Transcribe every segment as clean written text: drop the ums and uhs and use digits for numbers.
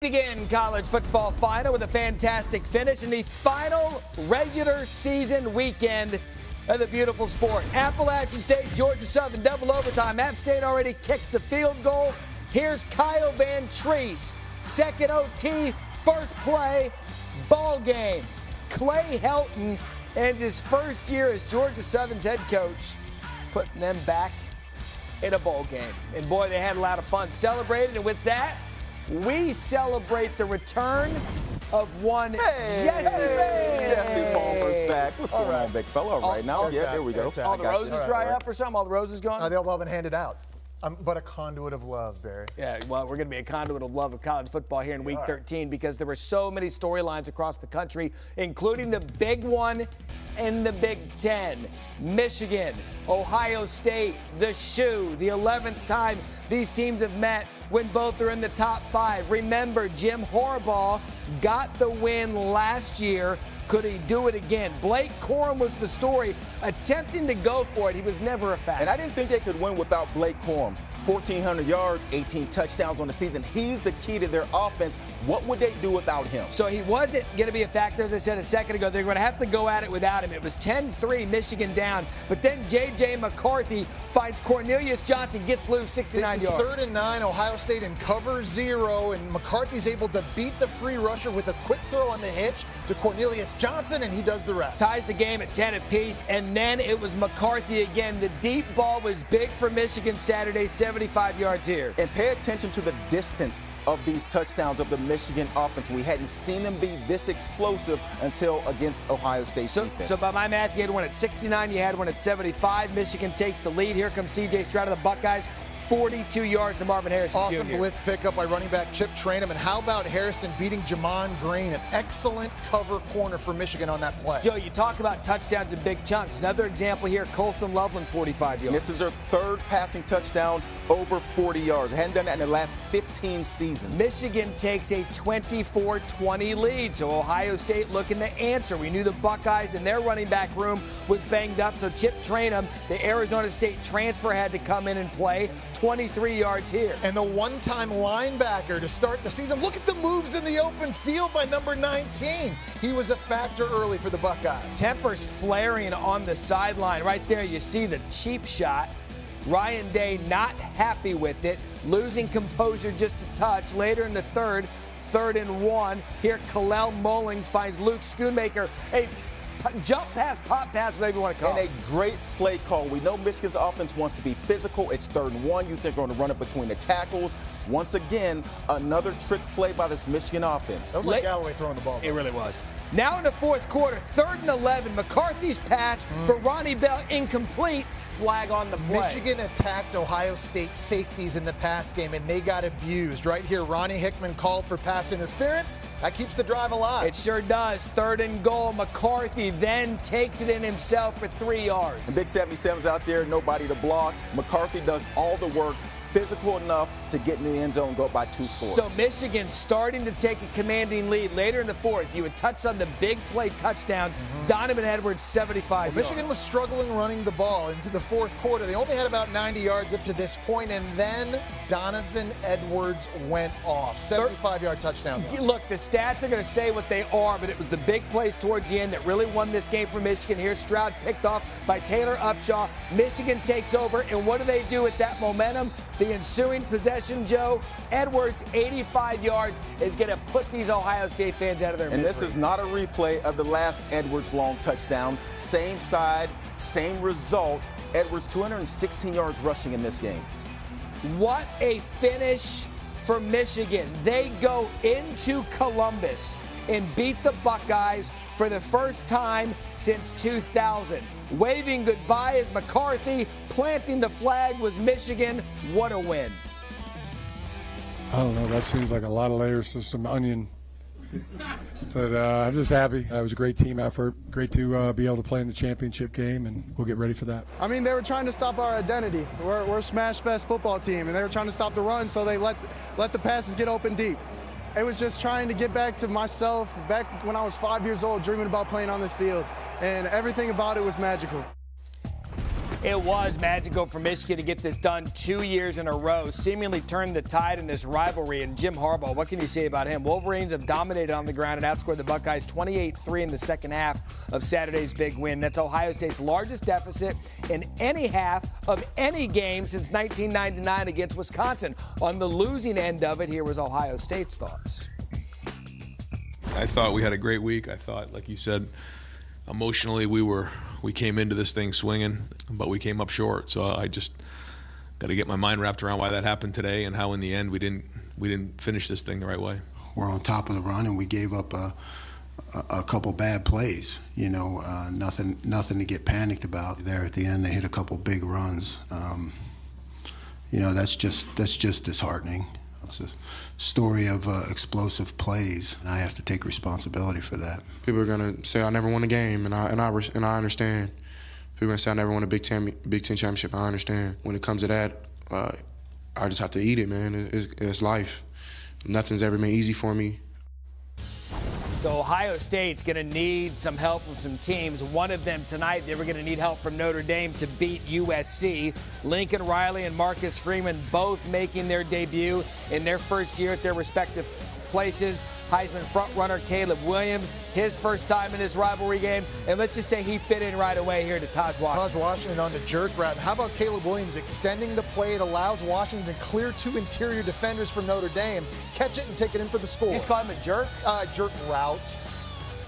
Begin college football final with a fantastic finish in the final regular season weekend of the beautiful sport. Appalachian State, Georgia Southern, double overtime. App State already kicked the field goal. Here's Kyle Van Treese, second OT, first play, ball game. Clay Helton ends his first year as Georgia Southern's head coach, putting them back in a bowl game. And boy, they had a lot of fun celebrating. And with that, we celebrate the return of one Jesse Palmer's back. What's going on, big fella? All right, now, there we go. All the roses dry up or something? All the roses gone? They've all been handed out. But a conduit of love, Barry. Yeah, well, we're going to be a conduit of love of college football here in Week 13 because there were so many storylines across the country, including the big one in the Big Ten. Michigan, Ohio State, the shoe, the 11th time these teams have met when both are in the top 5. Remember, Jim Harbaugh got the win last year. Could he do it again? Blake Corum was the story, attempting to go for it. He was never a factor. And I didn't think they could win without Blake Corum. 1,400 yards, 18 touchdowns on the season. He's the key to their offense. What would they do without him? So he wasn't going to be a factor, as I said a second ago. They're going to have to go at it without him. It was 10-3, Michigan down. But then J.J. McCarthy finds Cornelius Johnson, gets loose 69 yards. This is 3rd and 9, Ohio State in cover 0, and McCarthy's able to beat the free rusher with a quick throw on the hitch to Cornelius Johnson, and he does the rest. Ties the game at 10 apiece, and then it was McCarthy again. The deep ball was big for Michigan Saturday, 75 yards here. And pay attention to the distance of these touchdowns of the Michigan offense. We hadn't seen them be this explosive until against Ohio State defense. So by my math, you had one at 69, you had one at 75. Michigan takes the lead. Here comes C.J. Stroud of the Buckeyes. 42 yards to Marvin Harrison Awesome Jr. blitz pickup by running back Chip Trainum. And how about Harrison beating Jamon Green? An excellent cover corner for Michigan on that play. Joe, you talk about touchdowns in big chunks. Another example here, Colston Loveland, 45 yards. This is their 3rd passing touchdown over 40 yards. They hadn't done that in the last 15 seasons. Michigan takes a 24-20 lead, so Ohio State looking to answer. We knew the Buckeyes and their running back room was banged up, so Chip Trainum, the Arizona State transfer, had to come in and play. 23 yards here. And the one-time linebacker to start the season. Look at the moves in the open field by number 19. He was a factor early for the Buckeyes. Tempers flaring on the sideline. Right there, you see the cheap shot. Ryan Day not happy with it, losing composure just a touch. Later in the 3rd and 1. Here, Kalel Mullings finds Luke Schoonmaker. A jump pass, pop pass, whatever you want to call it. And a great play call. We know Michigan's offense wants to be physical. It's 3rd and 1. You think they're going to run it between the tackles. Once again, another trick play by this Michigan offense. That was like Galloway throwing the ball. It really was. Now in the 4th quarter, 3rd and 11. McCarthy's pass for Ronnie Bell incomplete. Flag on the play. Michigan attacked Ohio State safeties in the pass game, and they got abused. Right here, Ronnie Hickman called for pass interference. That keeps the drive alive. It sure does. 3rd and goal. McCarthy then takes it in himself for 3 yards. And Big 77's out there, nobody to block. McCarthy does all the work, physical enough to get in the end zone and go up by 2 scores. So Michigan starting to take a commanding lead later in the 4th. You would touch on the big play touchdowns. Donovan Edwards, 75 yards. Michigan was struggling running the ball into the 4th quarter. They only had about 90 yards up to this point, and then Donovan Edwards went off. 75-yard touchdown. Look, the stats are going to say what they are, but it was the big plays towards the end that really won this game for Michigan. Here's Stroud picked off by Taylor Upshaw. Michigan takes over, and what do they do with that momentum? The ensuing possession, Joe, Edwards, 85 yards, is going to put these Ohio State fans out of their misery. And this is not a replay of the last Edwards long touchdown. Same side, same result. Edwards, 216 yards rushing in this game. What a finish for Michigan. They go into Columbus and beat the Buckeyes for the first time since 2000. Waving goodbye as McCarthy, planting the flag was Michigan. What a win. I don't know. That seems like a lot of layers to some onion. But I'm just happy. It was a great team effort. Great to be able to play in the championship game, and we'll get ready for that. I mean, they were trying to stop our identity. We're a smash fest football team, and they were trying to stop the run, so they let the passes get open deep. It was just trying to get back to myself, back when I was 5 years old, dreaming about playing on this field, and everything about it was magical. It was magical for Michigan to get this done 2 years in a row, seemingly turned the tide in this rivalry. And Jim Harbaugh, what can you say about him? Wolverines have dominated on the ground and outscored the Buckeyes 28-3 in the second half of Saturday's big win. That's Ohio State's largest deficit in any half of any game since 1999 against Wisconsin. On the losing end of it, here was Ohio State's thoughts. I thought we had a great week. I thought, like you said, emotionally we came into this thing swinging, but we came up short. So I just got to get my mind wrapped around why that happened today and how in the end we didn't finish this thing the right way. We're on top of the run and we gave up a couple bad plays. Nothing to get panicked about. There at the end, they hit a couple big runs. That's just disheartening. It's a story of explosive plays, and I have to take responsibility for that. People are gonna say I never won a game, and I understand. People are gonna say I never won a Big Ten championship. I understand. When it comes to that, I just have to eat it, man. It's life. Nothing's ever been easy for me. So Ohio State's going to need some help from some teams. One of them tonight, they were going to need help from Notre Dame to beat USC. Lincoln Riley and Marcus Freeman both making their debut in their first year at their respective places. Heisman frontrunner Caleb Williams, his first time in this rivalry game. And let's just say he fit in right away here to Taj Washington. Taj Washington on the jerk route. How about Caleb Williams extending the play? It allows Washington to clear two interior defenders from Notre Dame, catch it and take it in for the score. You just call him a jerk? Jerk route.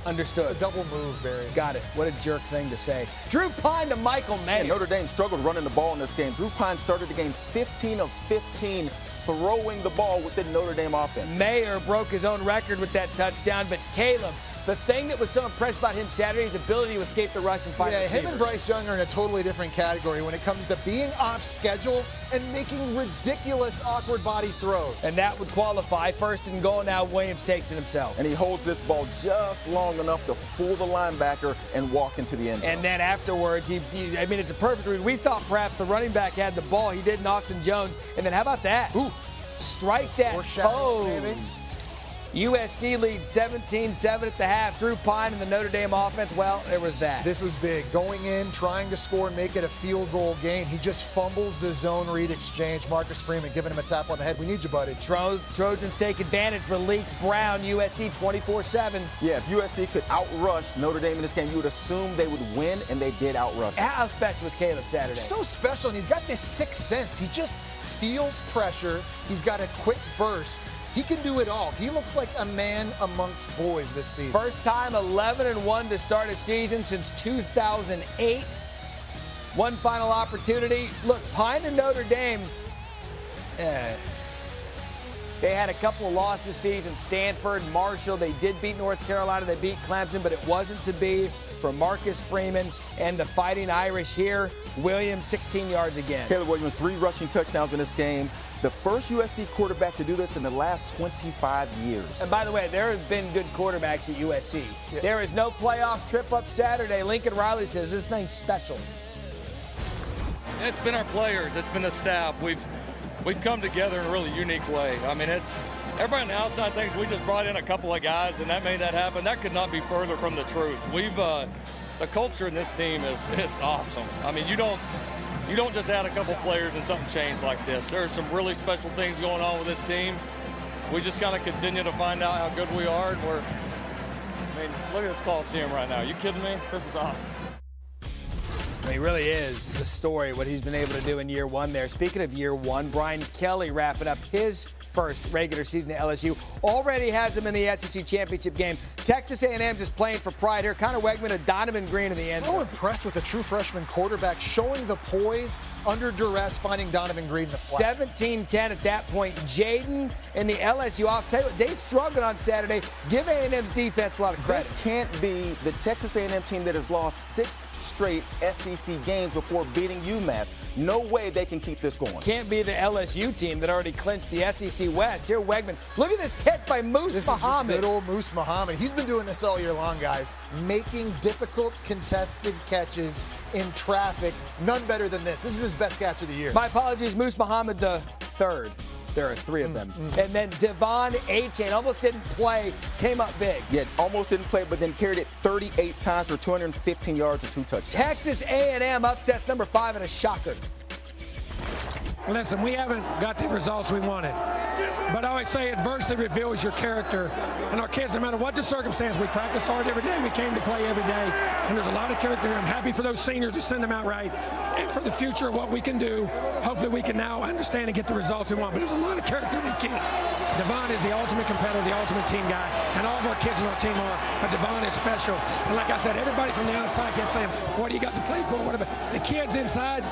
Understood. It's a double move, Barry. Got it. What a jerk thing to say. Drew Pine to Michael Mayer. Yeah, Notre Dame struggled running the ball in this game. Drew Pine started the game 15 of 15 throwing the ball with the Notre Dame offense. Mayer broke his own record with that touchdown, but Caleb, the thing that was so impressed about him Saturday is his ability to escape the rush and find receivers. Him and Bryce Young are in a totally different category when it comes to being off schedule and making ridiculous, awkward body throws. And that would qualify. First and goal now, Williams takes it himself. And he holds this ball just long enough to fool the linebacker and walk into the end zone. And then afterwards, it's a perfect read. We thought perhaps the running back had the ball. He did in Austin Jones. And then how about that? Ooh. Strike that pose. USC leads 17-7 at the half. Drew Pine and the Notre Dame offense, well, there was that. This was big. Going in, trying to score, make it a field goal game. He just fumbles the zone read exchange. Marcus Freeman giving him a tap on the head. We need you, buddy. Trojans take advantage. Malik Brown, USC 24-7. Yeah, if USC could outrush Notre Dame in this game, you would assume they would win, and they did outrush. How special was Caleb Saturday? So special, and he's got this sixth sense. He just feels pressure. He's got a quick burst. He can do it all. He looks like a man amongst boys this season. First time 11-1 to start a season since 2008. One final opportunity. Look, Pine and Notre Dame, they had a couple of losses this season. Stanford, Marshall, they did beat North Carolina. They beat Clemson, but it wasn't to be for Marcus Freeman and the Fighting Irish here. Williams, 16 yards again. Caleb Williams, 3 rushing touchdowns in this game. The first USC quarterback to do this in the last 25 years. And by the way, there have been good quarterbacks at USC. Yeah. There is no playoff trip up Saturday. Lincoln Riley says this thing's special. It's been our players. It's been the staff. We've come together in a really unique way. I mean, it's everybody on the outside thinks we just brought in a couple of guys and that made that happen. That could not be further from the truth. The culture in this team is awesome. I mean, you don't just add a couple players and something changed like this. There's some really special things going on with this team. We just kind of continue to find out how good we are, and look at this Coliseum right now. You kidding me? This is awesome. He really is a story, what he's been able to do in year one there. Speaking of year one, Brian Kelly wrapping up his first regular season at LSU. Already has him in the SEC championship game. Texas A&M just playing for pride here. Connor Wegman to Donovan Green in the end zone. So impressed with the true freshman quarterback, showing the poise under duress, finding Donovan Green in the flat. 17-10 at that point. Jaden and the LSU off. Tell you what, they struggled on Saturday. Give A&M's defense a lot of credit. This can't be the Texas A&M team that has lost 6 straight SEC games before beating UMass. No way they can keep this going. Can't be the LSU team that already clinched the SEC West. Here, Wegman. Look at this catch by Moose Muhammad. This is good old Moose Muhammad. He's been doing this all year long, guys. Making difficult contested catches in traffic. None better than this. This is his best catch of the year. My apologies, Moose Muhammad the third. There are 3 of them. And then Devon Achane almost didn't play, came up big. Yeah, almost didn't play, but then carried it 38 times for 215 yards and 2 touchdowns. Texas A&M upsets number 5 in a shocker. Listen, we haven't got the results we wanted. But I always say adversity reveals your character. And our kids, no matter what the circumstance, we practice hard every day. We came to play every day. And there's a lot of character here. I'm happy for those seniors to send them out right. And for the future, what we can do, hopefully we can now understand and get the results we want. But there's a lot of character in these kids. Devon is the ultimate competitor, the ultimate team guy. And all of our kids on our team are. But Devon is special. And like I said, everybody from the outside kept saying, what do you got to play for? What about the kids inside?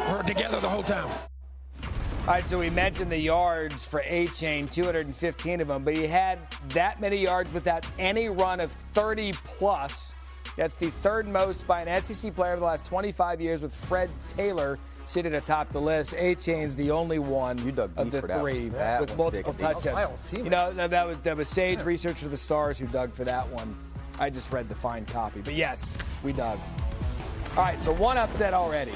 We're together the whole time. All right, so we mentioned the yards for Achane, 215 of them, but he had that many yards without any run of 30-plus. That's the 3rd most by an SEC player of the last 25 years, with Fred Taylor sitting atop the list. Achane's the only one of the 3 with multiple touchdowns. You know, that was Sage, researcher of the Stars, who dug for that one. I just read the fine copy. But yes, we dug. All right, so 1 upset already.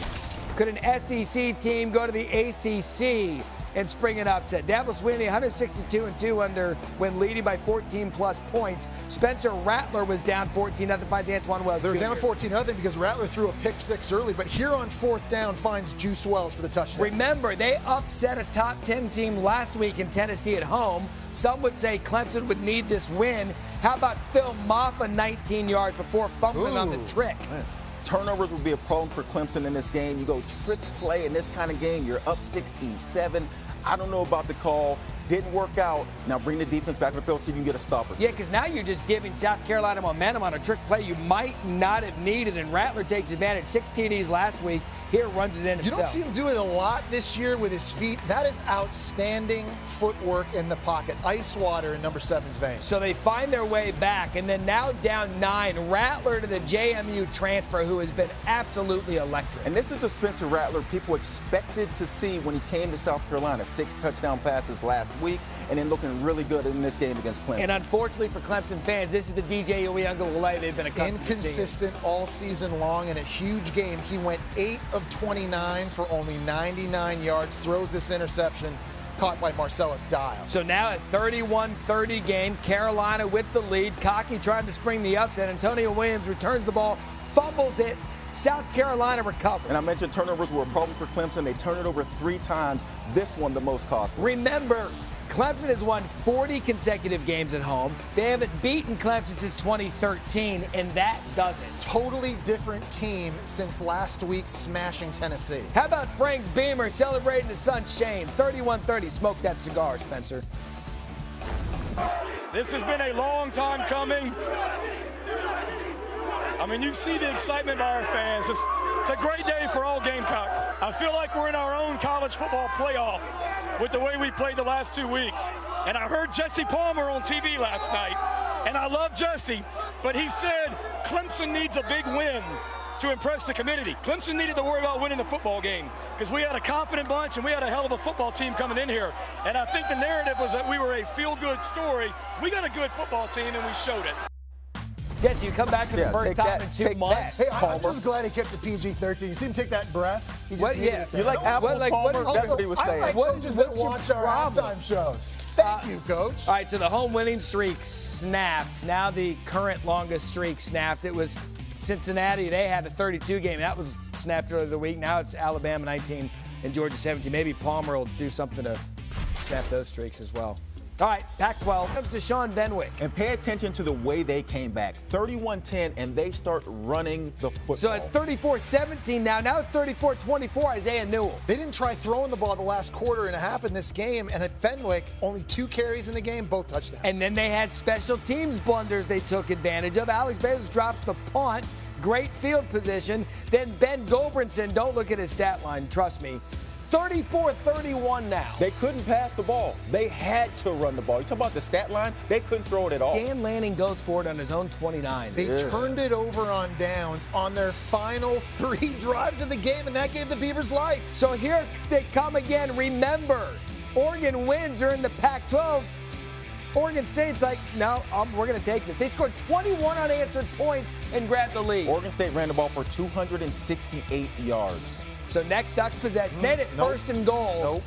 Could an SEC team go to the ACC and spring an upset? Devils winning 162-2 when leading by 14-plus points. Spencer Rattler was down 14-0, finds Antoine Wells They're Jr. down 14-0 because Rattler threw a pick-6 early, but here on 4th down finds Juice Wells for the touchdown. Remember, they upset a top 10 team last week in Tennessee at home. Some would say Clemson would need this win. How about Phil Maffa, 19 yards before fumbling on the trick? Man. Turnovers would be a problem for Clemson in this game. You go trick play in this kind of game, you're up 16-7. I don't know about the call. Didn't work out. Now bring the defense back in the field so you can get a stopper. Yeah, because now you're just giving South Carolina momentum on a trick play you might not have needed, and Rattler takes advantage. 6 TDs last week. Here runs it in himself. You don't see him do it a lot this year with his feet. That is outstanding footwork in the pocket. Ice water in number 7's veins. So they find their way back, and then now down 9. Rattler to the JMU transfer, who has been absolutely electric. And this is the Spencer Rattler people expected to see when he came to South Carolina. 6 touchdown passes last week, and then looking really good in this game against Clemson. And unfortunately for Clemson fans, this is the DJ Uyunglele they've been accustomed to seeing. Inconsistent all season long. In a huge game, he went 8 of 29 for only 99 yards, throws this interception, caught by Marcellus Dial. So now a 31-30 game, Carolina with the lead. Cocky tried to spring the upset. Antonio Williams returns the ball, fumbles it. South Carolina recovered. And I mentioned turnovers were a problem for Clemson. They turned it over 3 times. This one the most costly. Remember, Clemson has won 40 consecutive games at home. They haven't beaten Clemson since 2013, and that doesn't. Totally different team since last week's smashing Tennessee. How about Frank Beamer celebrating his son Shane? 31-30. Smoke that cigar, Spencer. This has been a long time coming. I mean, you see the excitement by our fans. It's a great day for all Gamecocks. I feel like we're in our own college football playoff with the way we played the last 2 weeks. And I heard Jesse Palmer on TV last night, and I love Jesse, but he said Clemson needs a big win to impress the community. Clemson needed to worry about winning the football game because we had a confident bunch and we had a hell of a football team coming in here. And I think the narrative was that we were a feel-good story. We got a good football team, and we showed it. Jesse, you come back for the first time in 2 months. Hey, I'm just glad he kept the PG-13. You see him take that breath? He just You like apples, Palmer? That's what he was saying. I like coaches that watch our halftime shows. Thank you, Coach. All right, so the home winning streak snapped. Now the current longest streak snapped. It was Cincinnati. They had a 32 game. That was snapped earlier the week. Now it's Alabama 19 and Georgia 17. Maybe Palmer will do something to snap those streaks as well. All right, Pac-12 comes to Sean Benwick. And pay attention to the way they came back. 31-10, and they start running the football. So it's 34-17 now. Now it's 34-24, Isaiah Newell. They didn't try throwing the ball the last quarter and a half in this game, and at Fenwick, only 2 carries in the game, both touchdowns. And then they had special teams blunders they took advantage of. Alex Bayless drops the punt. Great field position. Then Ben Gobranson, don't look at his stat line, trust me. 34-31 now. They couldn't pass the ball. They had to run the ball. You talk about the stat line, they couldn't throw it at all. Dan Lanning goes for it on his own 29. They turned it over on downs on their final 3 drives of the game, and that gave the Beavers life. So here they come again. Remember, Oregon wins are in the Pac-12. Oregon State's like, no, we're going to take this. They scored 21 unanswered points and grabbed the lead. Oregon State ran the ball for 268 yards. So next Ducks possession. They had it first and goal.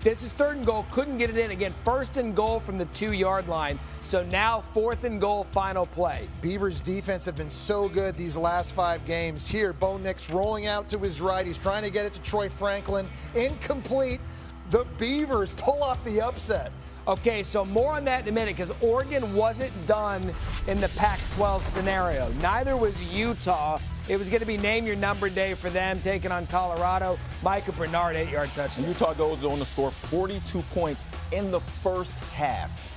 This is 3rd and goal. Couldn't get it in. Again, 1st and goal from the 2-yard line. So now 4th and goal, final play. Beavers' defense have been so good these last 5 games. Here, Bo Nix rolling out to his right. He's trying to get it to Troy Franklin. Incomplete. The Beavers pull off the upset. Okay, so more on that in a minute because Oregon wasn't done in the Pac-12 scenario. Neither was Utah. It was going to be name your number day for them, taking on Colorado. Micah Bernard, 8-yard touchdown. Utah goes on to score 42 points in the first half.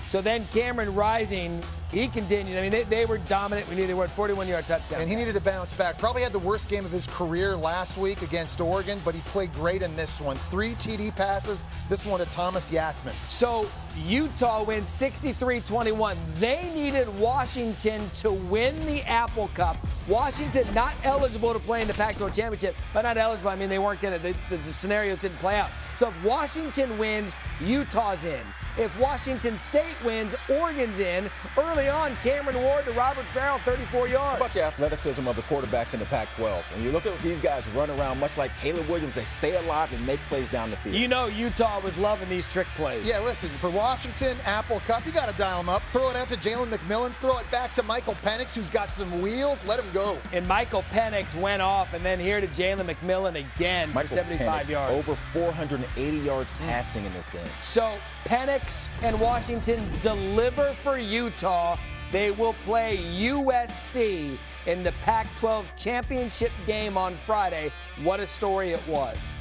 So then Cameron Rising, he continued. I mean, they were dominant. We knew they were 41-yard touchdown. And he needed to bounce back. Probably had the worst game of his career last week against Oregon, but he played great in this one. 3 TD passes, this one to Thomas Yasmin. So Utah wins 63-21. They needed Washington to win the Apple Cup. Washington not eligible to play in the Pac-12 championship, but not eligible. I mean, they weren't going to. The scenarios didn't play out. So if Washington wins, Utah's in. If Washington State wins, Oregon's in. Early on, Cameron Ward to Robert Farrell, 34 yards. How about the athleticism of the quarterbacks in the Pac-12? When you look at these guys run around, much like Caleb Williams, they stay alive and make plays down the field. You know Utah was loving these trick plays. Yeah, listen, for Washington, Apple Cup, you got to dial them up. Throw it out to Jalen McMillan. Throw it back to Michael Penix, who's got some wheels. Let him go. And Michael Penix went off, and then here to Jalen McMillan again for 75 yards. Over 480 yards passing in this game. So Penix and Washington deliver for Utah. They will play USC in the Pac-12 championship game on Friday. What a story it was.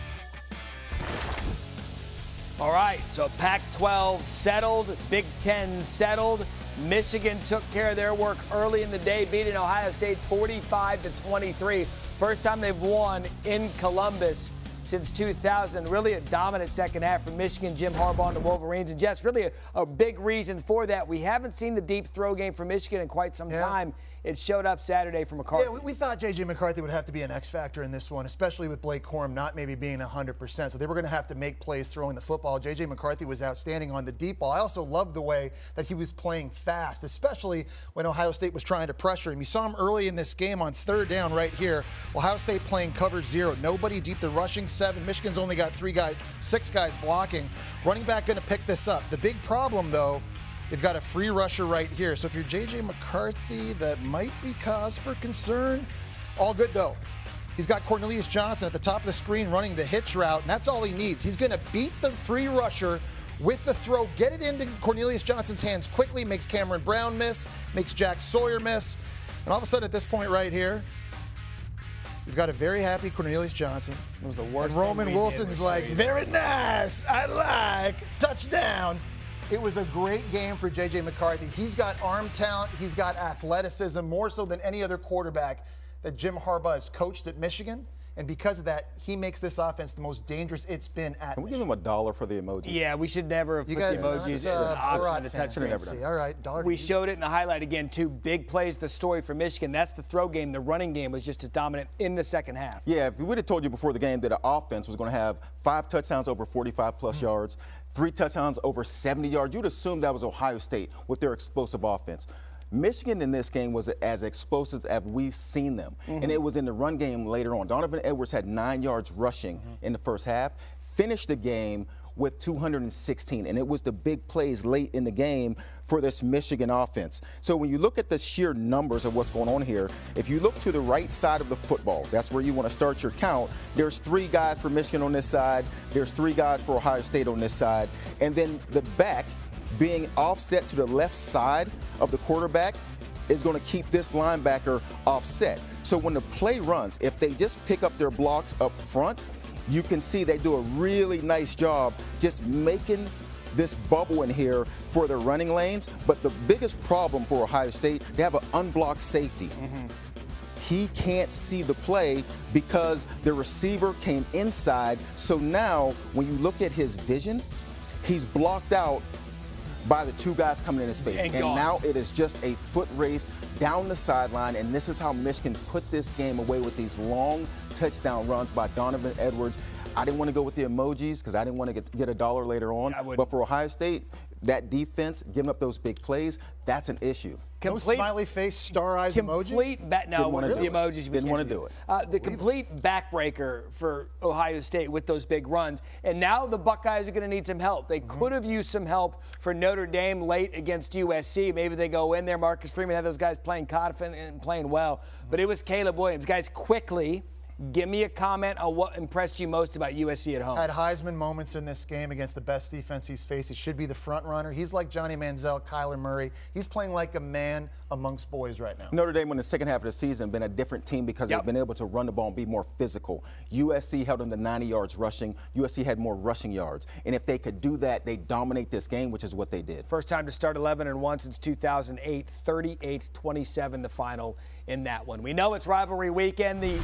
All right, so Pac-12 settled, Big Ten settled. Michigan took care of their work early in the day, beating Ohio State 45-23. First time they've won in Columbus since 2000. Really a dominant second half from Michigan, Jim Harbaugh and the Wolverines. And Jess, really a big reason for that. We haven't seen the deep throw game from Michigan in quite some time. It showed up Saturday for McCarthy. Yeah, we thought J.J. McCarthy would have to be an X factor in this one, especially with Blake Corum not maybe being 100%. So they were going to have to make plays throwing the football. J.J. McCarthy was outstanding on the deep ball. I also loved the way that he was playing fast, especially when Ohio State was trying to pressure him. You saw him early in this game on 3rd down right here. Ohio State playing cover 0. Nobody deep. They're rushing 7. Michigan's only got 6 guys blocking. Running back going to pick this up. The big problem, though, they've got a free rusher right here. So if you're J.J. McCarthy, that might be cause for concern. All good, though. He's got Cornelius Johnson at the top of the screen running the hitch route, and that's all he needs. He's going to beat the free rusher with the throw, get it into Cornelius Johnson's hands quickly, makes Cameron Brown miss, makes Jack Sawyer miss. And all of a sudden at this point right here, we've got a very happy Cornelius Johnson. It was the worst. And Roman Wilson's like, very nice, I like, touchdown. It was a great game for J.J. McCarthy. He's got arm talent. He's got athleticism, more so than any other quarterback that Jim Harbaugh has coached at Michigan. And because of that, he makes this offense the most dangerous it's been at. Can we give him $1 for the emojis? Yeah, we should never have You put guys the emojis as an option in the touchscreen. All right, $1. We showed it in the highlight again. 2 big plays, the story for Michigan. That's the throw game. The running game was just as dominant in the second half. Yeah, if we would have told you before the game that the offense was going to have 5 touchdowns over 45-plus yards, 3 touchdowns over 70 yards, you'd assume that was Ohio State with their explosive offense. Michigan in this game was as explosive as we've seen them. And it was in the run game later on. Donovan Edwards had 9 yards rushing in the first half, finished the game with 216. And it was the big plays late in the game for this Michigan offense. So when you look at the sheer numbers of what's going on here, if you look to the right side of the football, that's where you want to start your count. There's 3 guys for Michigan on this side. There's 3 guys for Ohio State on this side. And then the back being offset to the left side of the quarterback is going to keep this linebacker offset. So when the play runs, if they just pick up their blocks up front, you can see they do a really nice job just making this bubble in here for their running lanes. But the biggest problem for Ohio State, they have an unblocked safety. He can't see the play because the receiver came inside. So now when you look at his vision, he's blocked out by the 2 guys coming in his face. And now it is just a foot race down the sideline, and this is how Michigan put this game away with these long touchdown runs by Donovan Edwards. I didn't want to go with the emojis because I didn't want to get $1 later on. But for Ohio State, that defense, giving up those big plays, that's an issue. No smiley face, star eyes emoji? No, the emojis. Didn't want to do it. The complete backbreaker for Ohio State with those big runs. And now the Buckeyes are going to need some help. They could have used some help for Notre Dame late against USC. Maybe they go in there. Marcus Freeman had those guys playing confident and playing well. But it was Caleb Williams. Guys, quickly, give me a comment on what impressed you most about USC at home. Had Heisman moments in this game against the best defense he's faced. He should be the front runner. He's like Johnny Manziel, Kyler Murray. He's playing like a man amongst boys right now. Notre Dame in the second half of the season been a different team because they've been able to run the ball and be more physical. USC held them to 90 yards rushing. USC had more rushing yards. And if they could do that, they dominate this game, which is what they did. First time to start 11-1 since 2008. 38-27 the final in that one. We know it's rivalry weekend. The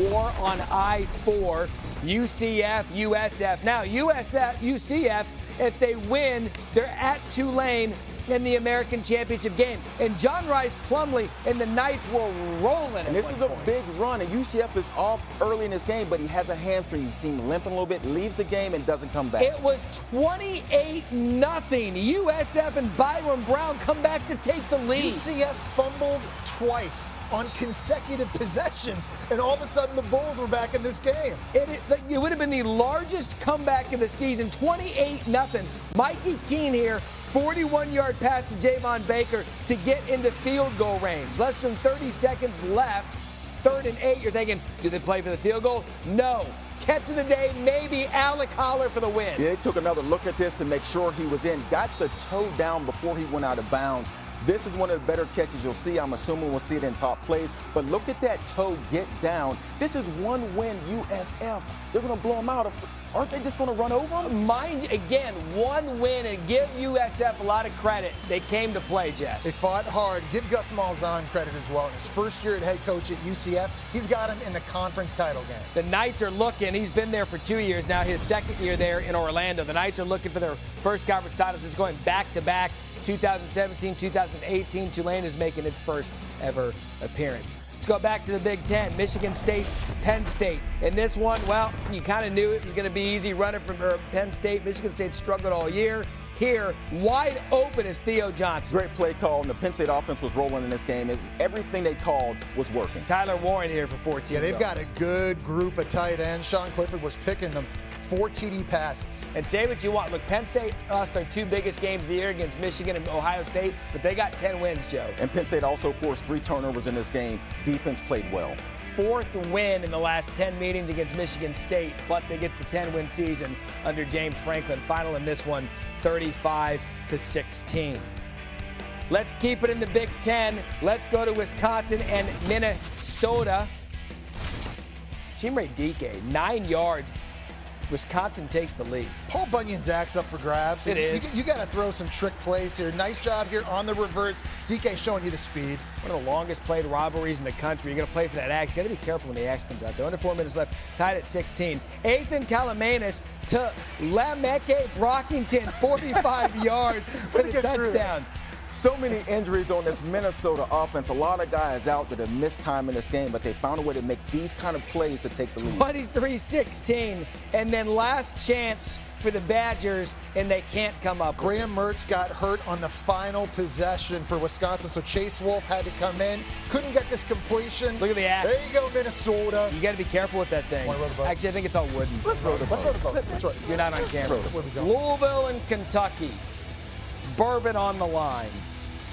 war on I-4, UCF, USF. Now, UCF, if they win, they're at Tulane in the American Championship game. And John Rice Plumlee and the Knights were rolling. And this is a big run, and UCF is off early in this game, but he has a hamstring. You see him limping a little bit, leaves the game, and doesn't come back. It was 28-0. USF and Byron Brown come back to take the lead. UCF fumbled twice on consecutive possessions, and all of a sudden the Bulls were back in this game. It would have been the largest comeback of the season, 28-0. Mikey Keene here, 41-yard pass to Javon Baker to get into field goal range. Less than 30 seconds left. 3rd and 8. You're thinking, do they play for the field goal? No. Catch of the day, maybe Alec Holler for the win. Yeah, they took another look at this to make sure he was in. Got the toe down before he went out of bounds. This is one of the better catches you'll see. I'm assuming we'll see it in top plays. But look at that toe get down. This is one win USF. They're going to blow them out. Aren't they just going to run over them? Mind, again, one win, and give USF a lot of credit. They came to play, Jess. They fought hard. Give Gus Malzahn credit as well. In his first year at head coach at UCF, he's got him in the conference title game. The Knights are looking. He's been there for 2 years now, his second year there in Orlando. The Knights are looking for their first conference title since going back-to-back 2017, 2018. Tulane is making its first ever appearance. Let's go back to the Big Ten. Michigan State, Penn State. In this one, well, you kind of knew it was going to be easy running from Penn State. Michigan State struggled all year. Here, wide open is Theo Johnson. Great play call, and the Penn State offense was rolling in this game. Everything they called was working. Tyler Warren here for 14 Yeah, they've got a good group of tight ends. Sean Clifford was picking them. 4 TD passes. And say what you want. Look, Penn State lost their 2 biggest games of the year against Michigan and Ohio State, but they got 10 wins, Joe. And Penn State also forced 3 turnovers in this game. Defense played well. 4th win in the last 10 meetings against Michigan State, but they get the 10-win season under James Franklin. Final in this one, 35-16. Let's keep it in the Big Ten. Let's go to Wisconsin and Minnesota. Chimere Dike, 9 yards. Wisconsin takes the lead. Paul Bunyan's axe up for grabs. It is. You got to throw some trick plays here. Nice job here on the reverse. DK showing you the speed. One of the longest played rivalries in the country. You're going to play for that axe. You got to be careful when the axe comes out. There are under 4 minutes left. Tied at 16. Ethan Kalamanis to Lameke Brockington, 45 yards for the touchdown. So many injuries on this Minnesota offense. A lot of guys out that have missed time in this game, but they found a way to make these kind of plays to take the lead. 23-16, and then last chance for the Badgers, and they can't come up. Graham Mertz got hurt on the final possession for Wisconsin, so Chase Wolf had to come in. Couldn't get this completion. Look at the axe. There you go, Minnesota. You got to be careful with that thing. Actually, I think it's all wooden. Let's row the boat. That's right. You're not on camera. Louisville and Kentucky. Bourbon on the line.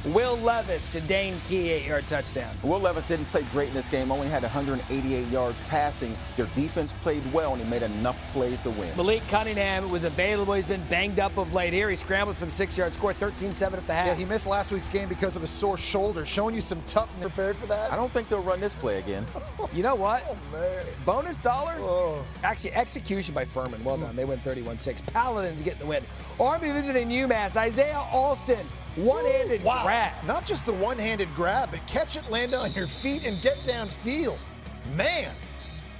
Will Levis to Dane Key, 8-yard touchdown. Will Levis didn't play great in this game, only had 188 yards passing. Their defense played well, and he made enough plays to win. Malik Cunningham was available. He's been banged up of late. Here he scrambles for the 6-yard score, 13-7 at the half. Yeah, he missed last week's game because of a sore shoulder. Showing you some toughness. Prepared for that? I don't think they'll run this play again. You know what? Oh, man. Bonus dollar? Oh. Actually, execution by Furman. Well done. They win 31-6. Paladins getting the win. Army visiting UMass. Isaiah Alston. One-handed grab. Not just the one-handed grab, but catch it, land on your feet, and get downfield. Man.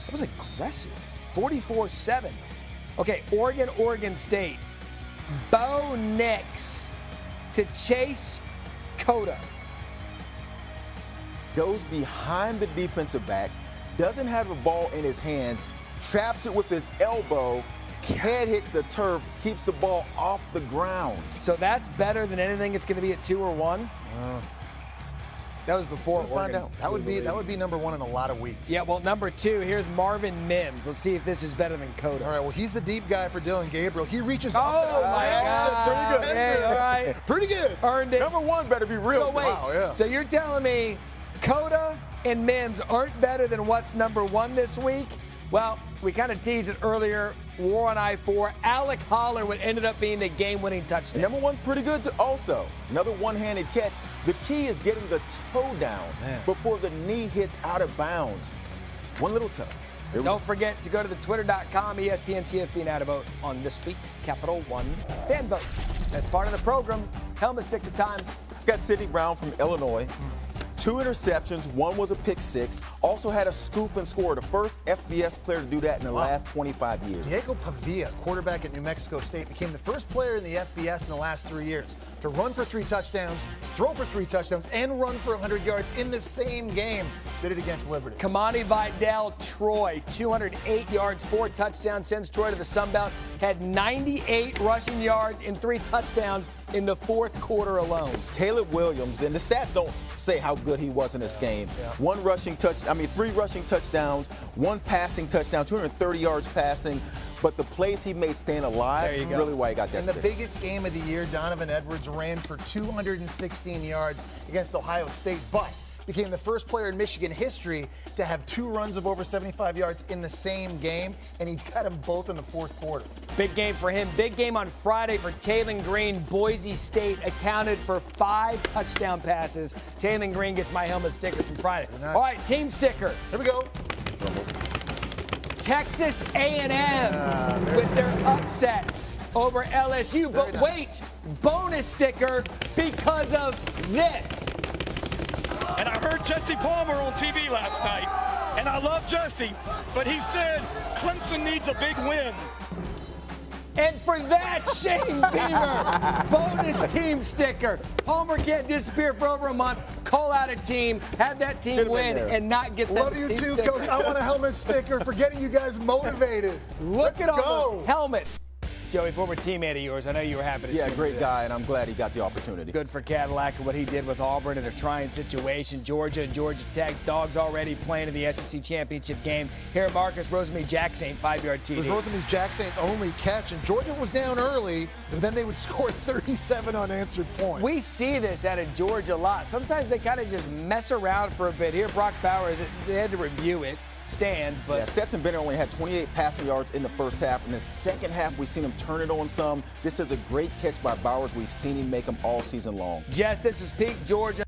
That was aggressive. 44-7. Okay, Oregon State. Bo Nix to Chase Cota. Goes behind the defensive back, doesn't have the ball in his hands, traps it with his elbow, Head hits the turf, keeps the ball off the ground. So that's better than anything it's going to be at 2 or 1? That was before Oregon. Find out. That would be number 1 in a lot of weeks. Yeah, well, number 2, here's Marvin Mims. Let's see if this is better than Coda. All right, well, he's the deep guy for Dylan Gabriel. He reaches up. Oh, my God. Pretty good. Hey, all right. Pretty good. Earned it. Number 1 better be real. So wait, Wow, yeah. so you're telling me Coda and Mims aren't better than what's number 1 this week? Well, we kind of teased it earlier. War on I-4. Alec Holler would ended up being the game-winning touchdown. Number 1's pretty good also. Another one-handed catch. The key is getting the toe down before the knee hits out of bounds. One little toe. Don't forget to go to the twitter.com, ESPN CFB, and add a vote on this week's Capital One fan vote. As part of the program, helmet sticker time. Got Sidney Brown from Illinois. 2 interceptions, 1 was a pick 6. Also had a scoop and score. The first FBS player to do that in the last 25 years. Diego Pavia, quarterback at New Mexico State, became the first player in the FBS in the last 3 years to run for 3 touchdowns, throw for 3 touchdowns, and run for 100 yards in the same game. Did it against Liberty. Kamani Vidal, Troy, 208 yards, 4 touchdowns, sends Troy to the Sun Belt. Had 98 rushing yards and 3 touchdowns in the 4th quarter alone. Caleb Williams, and the stats don't say how good he was in this game. 3 rushing touchdowns, 1 passing touchdown, 230 yards passing. But the plays he made staying alive, really why he got that. In the biggest game of the year, Donovan Edwards ran for 216 yards against Ohio State, but became the first player in Michigan history to have 2 runs of over 75 yards in the same game, and he got them both in the 4th quarter. Big game for him. Big game on Friday for Taylon Green. Boise State accounted for 5 touchdown passes. Taylon Green gets my helmet sticker from Friday. Nice. All right, team sticker. Here we go. Texas A&M with their upsets over LSU. But wait, bonus sticker because of this. And I heard Jesse Palmer on TV last night, and I love Jesse, but he said Clemson needs a big win. And for that, Shane Beamer, bonus team sticker. Palmer can't disappear for over a month. Call out a team, have that team win, and not get that Love you team too, sticker. Coach. I want a helmet sticker for getting you guys motivated. Look at all those helmets. Joey, former teammate of yours, I know you were happy to see him. Yeah, great guy, and I'm glad he got the opportunity. Good for Cadillac and what he did with Auburn in a trying situation. Georgia and Georgia Tech, Dogs already playing in the SEC championship game. Here, Marcus Rosemy-Jacksaint, 5-yard TD. It was Rosemy-Jacksaint's only catch, and Georgia was down early, but then they would score 37 unanswered points. We see this out of Georgia a lot. Sometimes they kind of just mess around for a bit. Here, Brock Bowers, they had to review it. Stands, but Stetson Bennett only had 28 passing yards in the first half. In the second half, we've seen him turn it on some. This is a great catch by Bowers. We've seen him make them all season long. Jess, this is peak Georgia.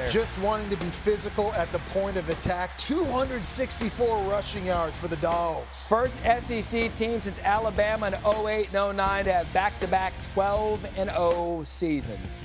Just wanting to be physical at the point of attack. 264 rushing yards for the Dogs. First SEC team since Alabama in 08 and 09 to have back-to-back 12-0 seasons.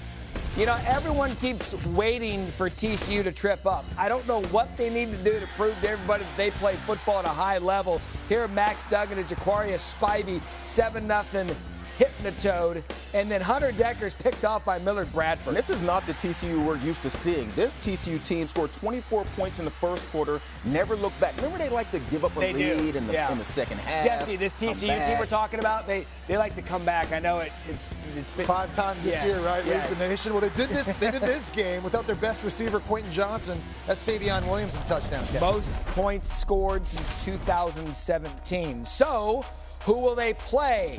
You know, everyone keeps waiting for TCU to trip up. I don't know what they need to do to prove to everybody that they play football at a high level. Here, Max Duggan and Jaquarius Spivey, 7-0 Hypnotoad, and then Hunter Decker's picked off by Millard Bradford. And this is not the TCU we're used to seeing. This TCU team scored 24 points in the first quarter, never looked back. Remember, they like to give up a lead in the second half. Jesse, this TCU team we're talking about, they like to come back. I know it's been 5 times this year, right? Leads the nation. Well, they did this game without their best receiver, Quentin Johnson. That's Savion Williams, a touchdown catch. Most points scored since 2017. So, who will they play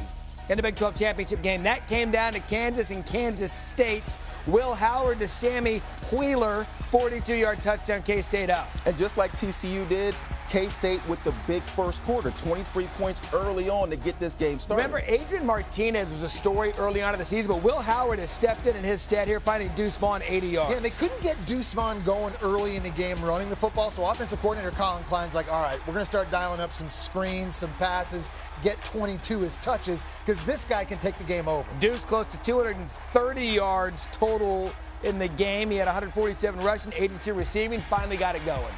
in the Big 12 championship game? That came down to Kansas and Kansas State. Will Howard to Sammy Wheeler, 42-yard touchdown, K-State up. And just like TCU did, K-State with the big first quarter, 23 points early on to get this game started. Remember, Adrian Martinez was a story early on in the season, but Will Howard has stepped in his stead here, finding Deuce Vaughn 80 yards. Yeah, they couldn't get Deuce Vaughn going early in the game running the football, so offensive coordinator Colin Klein's like, all right, we're going to start dialing up some screens, some passes, get 22 as touches, because this guy can take the game over. Deuce close to 230 yards total in the game. He had 147 rushing, 82 receiving, finally got it going.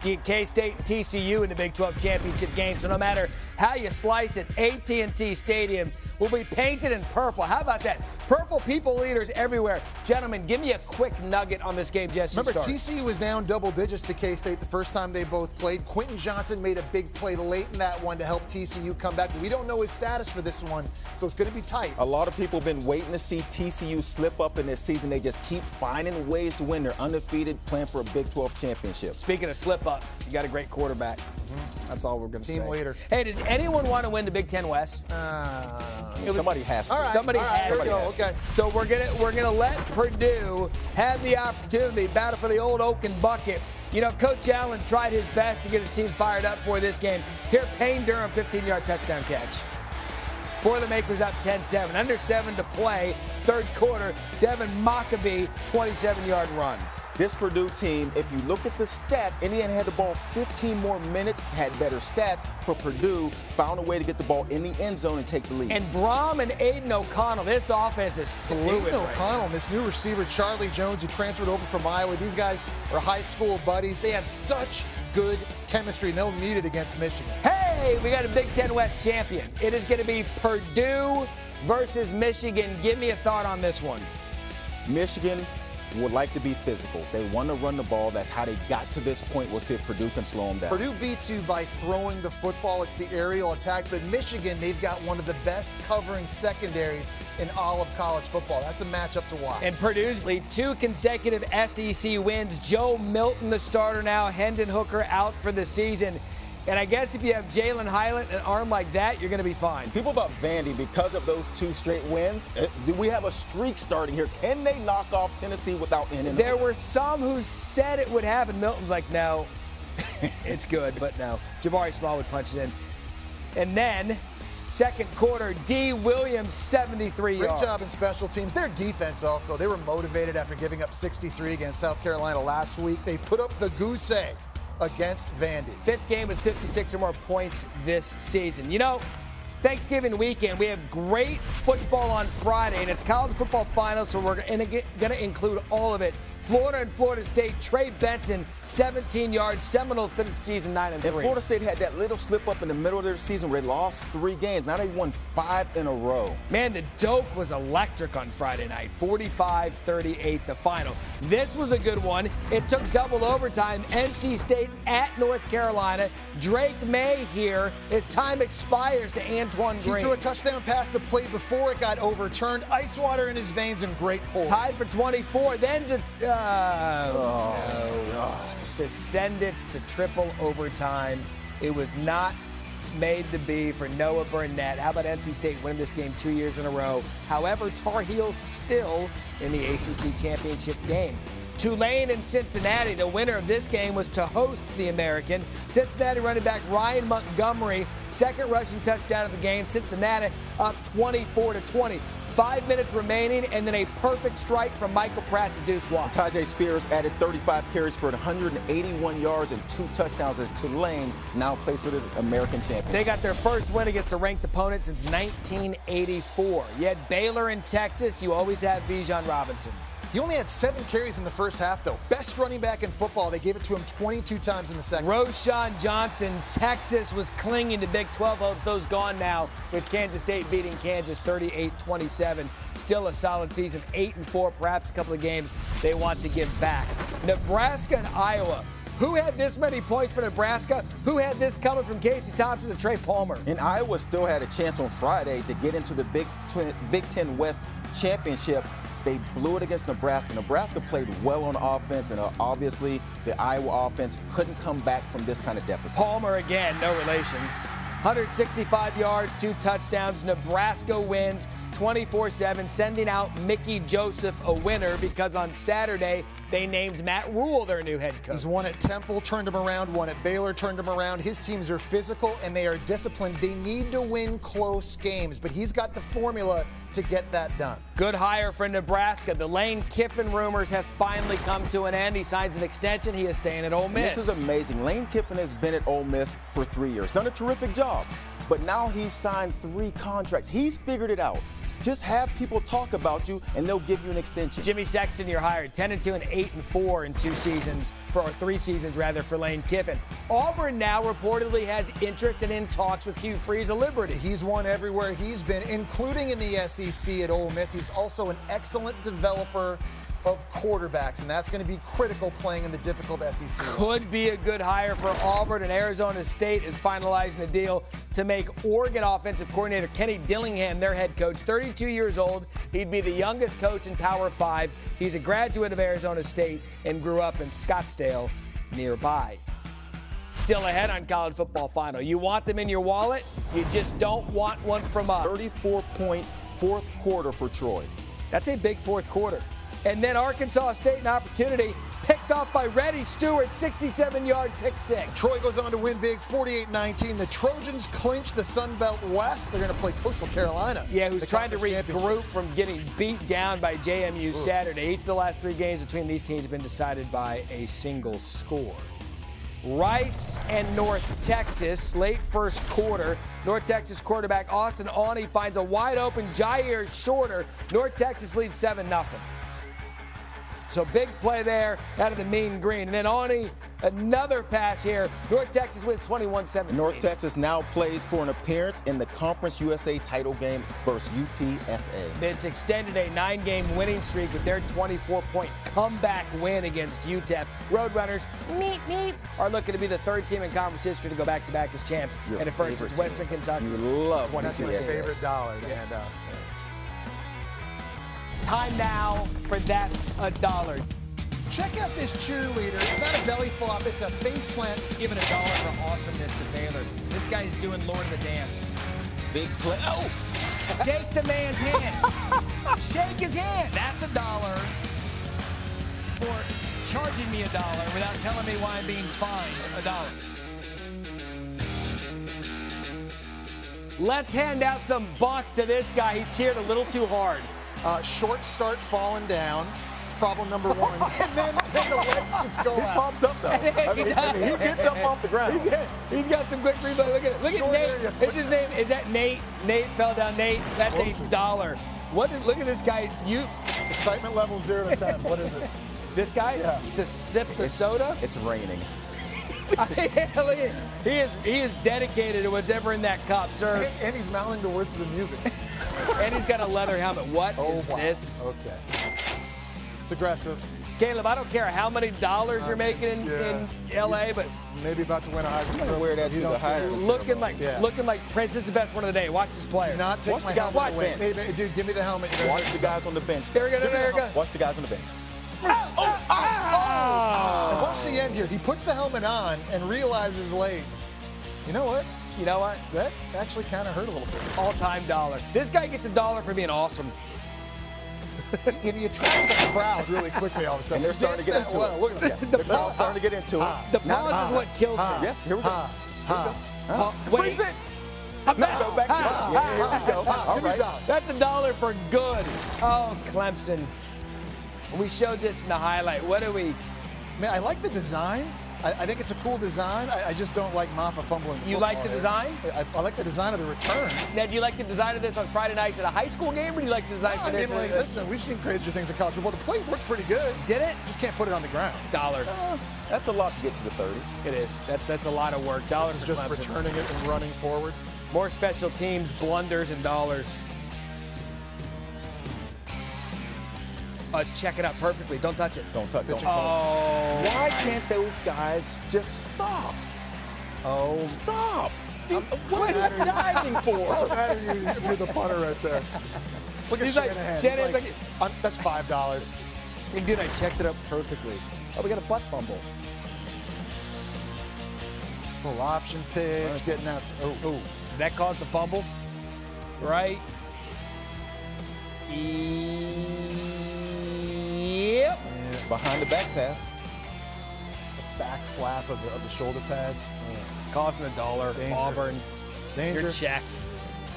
K-State and TCU in the Big 12 championship game. So no matter how you slice it, AT&T Stadium will be painted in purple. How about that? Purple people leaders everywhere. Gentlemen, give me a quick nugget on this game, Jesse. Remember, TCU was down double digits to K-State the first time they both played. Quentin Johnson made a big play late in that one to help TCU come back. But we don't know his status for this one, so it's going to be tight. A lot of people have been waiting to see TCU slip up in this season. They just keep finding ways to win. They're undefeated, playing for a Big 12 championship. Speaking of slip up, you got a great quarterback. That's all we're going to say. Team leader. Hey, does anyone want to win the Big Ten West? Somebody has to. All right. Somebody has to. Okay. So we're gonna let Purdue have the opportunity to battle for the old Oaken bucket. You know, Coach Allen tried his best to get his team fired up for this game. Here, Payne Durham, 15-yard touchdown catch. Boilermakers up 10-7. Under 7 to play, third quarter. Devin Maccabee, 27-yard run. This Purdue team, if you look at the stats, Indiana had the ball 15 more minutes, had better stats, but Purdue found a way to get the ball in the end zone and take the lead. And Brom and Aiden O'Connell, this offense is fluid. Aiden O'Connell, and this new receiver, Charlie Jones, who transferred over from Iowa. These guys are high school buddies. They have such good chemistry, and they'll need it against Michigan. Hey, we got a Big Ten West champion. It is going to be Purdue versus Michigan. Give me a thought on this one. Michigan would like to be physical. They want to run the ball. That's how they got to this point. We'll see if Purdue can slow them down. Purdue beats you by throwing the football. It's the aerial attack. But Michigan, they've got one of the best covering secondaries in all of college football. That's a matchup to watch. And Purdue's lead 2 consecutive SEC wins. Joe Milton, the starter now. Hendon Hooker out for the season. And I guess if you have Jalen Highland, an arm like that, you're going to be fine. People thought Vandy, because of those 2 straight wins, we have a streak starting here. Can they knock off Tennessee without ending? There were some who said it would happen. Milton's like, no, it's good, but no. Jabari Small would punch it in. And then, second quarter, D. Williams, 73 yards. Great job in special teams. Their defense also, they were motivated after giving up 63 against South Carolina last week. They put up the goose egg against Vandy. 5th game with 56 or more points this season. You know, Thanksgiving weekend, we have great football on Friday, and it's college football finals, so we're going to include all of it. Florida and Florida State, Trey Benson, 17 yards. Seminoles finished the season 9-3. And Florida State had that little slip up in the middle of their season where they lost 3 games. Now they won 5 in a row. Man, the Doak was electric on Friday night. 45-38 the final. This was a good one. It took double overtime. NC State at North Carolina. Drake May here as time expires to Antoine Green. He threw a touchdown pass the play before it got overturned. Ice water in his veins and great pulls. Tied for 24. Then to send it to triple overtime. It was not made to be for Noah Burnett. How about NC State winning this game 2 years in a row? However, Tar Heels still in the ACC championship game. Tulane and Cincinnati, the winner of this game was to host the American. Cincinnati running back Ryan Montgomery, second rushing touchdown of the game. Cincinnati up 24-20. 5 minutes remaining, and then a perfect strike from Michael Pratt to Deuce Watt. Tajay Spears added 35 carries for 181 yards and 2 touchdowns as Tulane now plays for the American championship. They got their first win against a ranked opponent since 1984. You had Baylor in Texas. You always have Bijan Robinson. He only had 7 carries in the first half, though. Best running back in football. They gave it to him 22 times in the second. Roshan Johnson, Texas was clinging to Big 12 hopes. Those gone now with Kansas State beating Kansas 38-27. Still a solid season, 8-4, perhaps a couple of games they want to give back. Nebraska and Iowa. Who had this many points for Nebraska? Who had this coming from Casey Thompson and Trey Palmer? And Iowa still had a chance on Friday to get into the Big Ten West championship. They blew it against Nebraska. Nebraska played well on offense, and obviously the Iowa offense couldn't come back from this kind of deficit. Palmer again, no relation. 165 yards, 2 touchdowns. Nebraska wins 24-7, sending out Mickey Joseph a winner because on Saturday they named Matt Rule their new head coach. He's won at Temple, turned him around, won at Baylor, turned him around. His teams are physical and they are disciplined. They need to win close games, but he's got the formula to get that done. Good hire for Nebraska. The Lane Kiffin rumors have finally come to an end. He signs an extension. He is staying at Ole Miss. This is amazing. Lane Kiffin has been at Ole Miss for 3 years. Done a terrific job. but now he's signed 3 contracts. He's figured it out. Just have people talk about you, and they'll give you an extension. Jimmy Sexton, you're hired. 10-2 and 8-4 in 3 seasons for Lane Kiffin. Auburn now reportedly has interest and in talks with Hugh Freeze of Liberty. He's won everywhere he's been, including in the SEC at Ole Miss. He's also an excellent developer of quarterbacks, and that's going to be critical playing in the difficult SEC. Could be a good hire for Auburn, and Arizona State is finalizing a deal to make Oregon offensive coordinator Kenny Dillingham their head coach. 32 years old. He'd be the youngest coach in Power 5. He's a graduate of Arizona State and grew up in Scottsdale nearby. Still ahead on College Football Final. You want them in your wallet? You just don't want one from us. 34-point fourth quarter for Troy. That's a big fourth quarter. And then Arkansas State, an opportunity, picked off by Reddy Stewart, 67-yard pick six. Troy goes on to win big, 48-19. The Trojans clinch the Sun Belt West. They're going to play Coastal Carolina. Yeah, who's trying to regroup from getting beat down by JMU Saturday. Each of the last 3 games between these teams have been decided by a single score. Rice and North Texas, late first quarter. North Texas quarterback Austin Awney finds a wide-open Jair Shorter. North Texas leads 7-0. So big play there out of the mean green. And then Awney, another pass here. North Texas wins 21-17. North Texas now plays for an appearance in the Conference USA title game versus UTSA. It's extended a 9-game winning streak with their 24-point comeback win against UTEP. Roadrunners, are looking to be the 3rd team in conference history to go back-to-back as champs. Your and at first, it's Western team. Kentucky. You love That's my UTSA. favorite dollar to hand out. Time now for That's a Dollar. Check out this cheerleader. It's not a belly flop, it's a face plant. Giving $1 for awesomeness to Baylor. This guy's doing Lord of the Dance. Big play. Oh! Shake the man's hand. Shake his hand. That's $1 for charging me $1 without telling me why I'm being fined $1. Let's hand out some bucks to this guy. He cheered a little too hard. Short start falling down. It's problem number 1. and then the legs just go He out. pops up, though. I mean, he gets up off the ground. He's got some quick rebound. Look at it. Look at Nate. Is his name? Is that Nate? Nate fell down. Nate. That's $1. Look at this guy. Excitement level 0 to 10. What is it? This guy? Yeah. To sip the soda? It's raining. He is dedicated to whatever in that cup, sir. And he's mouthing the words to the music. And he's got a leather helmet. What is this? Okay. It's aggressive. Caleb, I don't care how many dollars you're making in L.A., but maybe about to win a Heisman. I'm going to wear that to the hiring looking like Prince. This is the best one of the day. Watch this player. Do not take Watch my the guy helmet on the away. bench. Hey, dude, give me the helmet. Watch the guys on the bench. There we go. Watch the guys on the bench. And watch the end here. He puts the helmet on and realizes late. You know what? That actually kind of hurt a little bit. All-time $1. This guy gets $1 for being awesome. And he attracts a crowd really quickly all of a sudden. And they're starting to get into it. Look at that. The crowd's starting to get into it. The pause is what kills me. Yeah, here we go. Wait. Freeze it. No, go back to it. Yeah, here we go. All right. That's $1 for good. Oh, Clemson. We showed this in the highlight. What do we? Man, I like the design. I think it's a cool design. I just don't like Maffa fumbling the You like the design? I like the design of the return. Now, do you like the design of this on Friday nights at a high school game, or do you like the design for this? Listen, we've seen crazier things in college football. The play worked pretty good. Did it? Just can't put it on the ground. $1. That's a lot to get to the 30. It is. That's a lot of work. $1 This is for just Clemson. returning it and running forward. More special teams, blunders, and $. Let's check it out perfectly. Don't touch it. Don't touch it. Oh. Why can't those guys just stop? Oh. Stop. Dude, what are you diving for? How mad are you if you're the punter right there? Look at He's like, Shanahan. Shanahan's He's like, that's $5. Hey, dude, I checked it up perfectly. Oh, we got a butt fumble. Little option pitch, getting out. Oh, did that cause the fumble? Right? Yep. Behind the back pass. The back flap of the shoulder pads. Costing $1. Danger. Auburn. Danger. You're checked.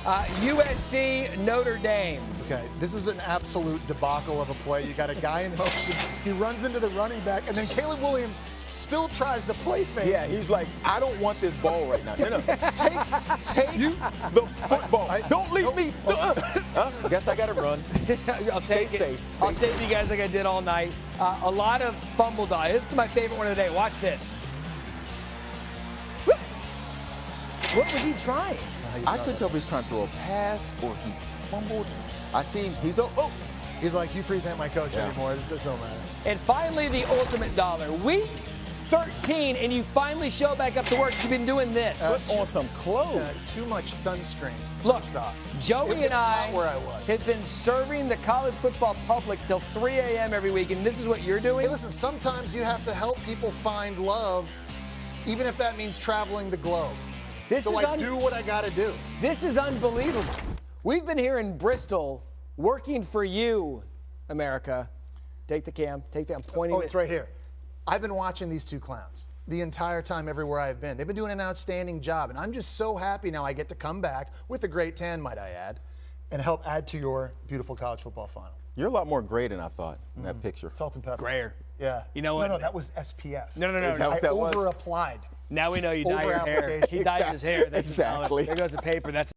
USC, Notre Dame. Okay, this is an absolute debacle of a play. You got a guy in motion. He runs into the running back, and then Caleb Williams still tries to play fake. Yeah, he's like, I don't want this ball right now. No. Take the football. Don't leave me. Guess I got to run. I'll take Stay it. safe. I'll save you guys like I did all night. A lot of fumble die. This is my favorite one of the day. Watch this. Whoop. What was he trying? I couldn't tell if he's trying to throw a pass or he fumbled. I see him. He's like, Hugh Freeze ain't my coach anymore. This don't matter. And finally, the ultimate dollar. Week 13, and you finally show back up to work. You've been doing this. Put on some clothes. Too much sunscreen. Look, Stuff. Joey and I Not where I was. have been serving the college football public till 3 a.m. every week, and this is what you're doing? Hey, listen, sometimes you have to help people find love, even if that means traveling the globe. So I do what I got to do. This is unbelievable. We've been here in Bristol working for you, America. Take the cam. Take that. I'm pointing. Oh, it's right here. I've been watching these two clowns the entire time everywhere I've been. They've been doing an outstanding job, and I'm just so happy now I get to come back with a great tan, might I add, and help add to your beautiful college football final. You're a lot more gray than I thought in that picture. Salt and pepper. Grayer. Yeah. You know what? No, that was SPF. No. I over-applied. Now we know you dye your hair. He dyes his hair. That's exactly. There goes the paper. That's